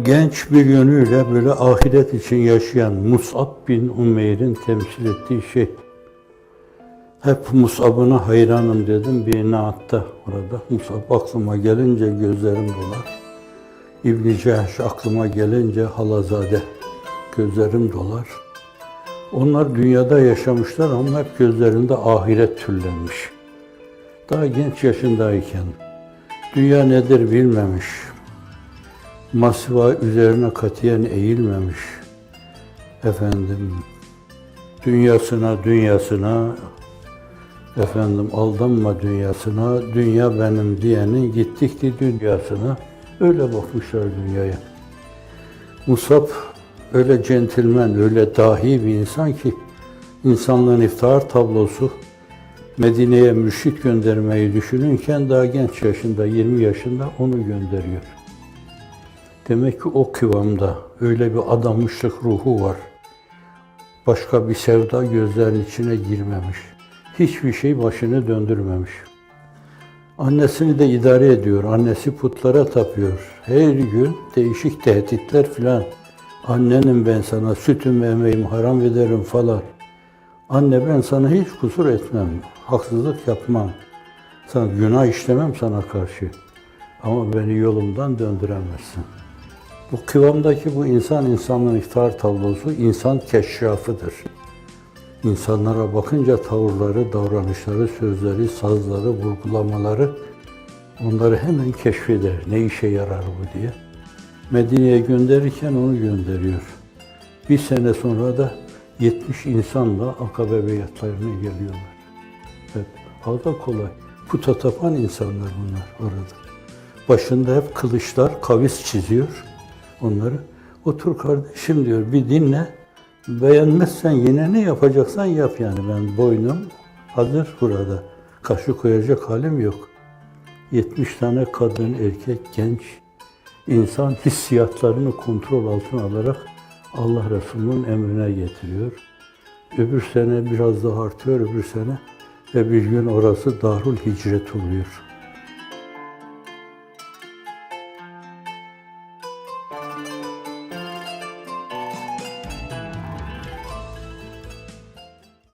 Genç bir yönüyle böyle ahiret için yaşayan Mus'ab bin Umeyr'in temsil ettiği şey. Hep Mus'ab'ına hayranım dedim bir naatta orada. Mus'ab aklıma gelince gözlerim dolar. İbn-i Cehş aklıma gelince Halazade gözlerim dolar. Onlar dünyada yaşamışlar ama hep gözlerinde ahiret türlenmiş. Daha genç yaşındayken dünya nedir bilmemiş. Masiva üzerine katiyen eğilmemiş. Efendim, dünyasına, aldanma dünyasına, dünya benim diyenin gittikçe dünyasına, öyle bakmışlar dünyaya. Musab öyle centilmen, öyle dahi bir insan ki, insanlığın iftihar tablosu, Medine'ye mürşit göndermeyi düşünürken daha genç yaşında, 20 yaşında onu gönderiyor. Demek ki o kıvamda öyle bir adamışlık ruhu var. Başka bir sevda gözlerinin içine girmemiş. Hiçbir şey başını döndürmemiş. Annesini de idare ediyor. Annesi putlara tapıyor. Her gün değişik tehditler filan. Annenim ben sana, sütümü emeğimi haram ederim falan. Anne ben sana hiç kusur etmem, haksızlık yapmam. Sana günah işlemem sana karşı. Ama beni yolumdan döndüremezsin. Bu kıvamdaki bu insan, insanlığın iftihar tablosu, insan keşrafıdır. İnsanlara bakınca tavırları, davranışları, sözleri, sazları, vurgulamaları, onları hemen keşfeder. Ne işe yarar bu diye. Medine'ye gönderirken onu gönderiyor. Bir sene sonra da 70 insanla Akabe beyatlarına geliyorlar. Evet, o da kolay. Puta tapan insanlar bunlar orada. Başında hep kılıçlar, kavis çiziyor onları. Otur kardeşim diyor, bir dinle. Beğenmezsen yine ne yapacaksan yap yani. Ben boynum hazır burada. Kaşı koyacak halim yok. 70 tane kadın, erkek, genç insan hissiyatlarını kontrol altına alarak Allah Resulü'nün emrine getiriyor. Öbür sene biraz daha artıyor, öbür sene ve bir gün orası Darul Hicret oluyor.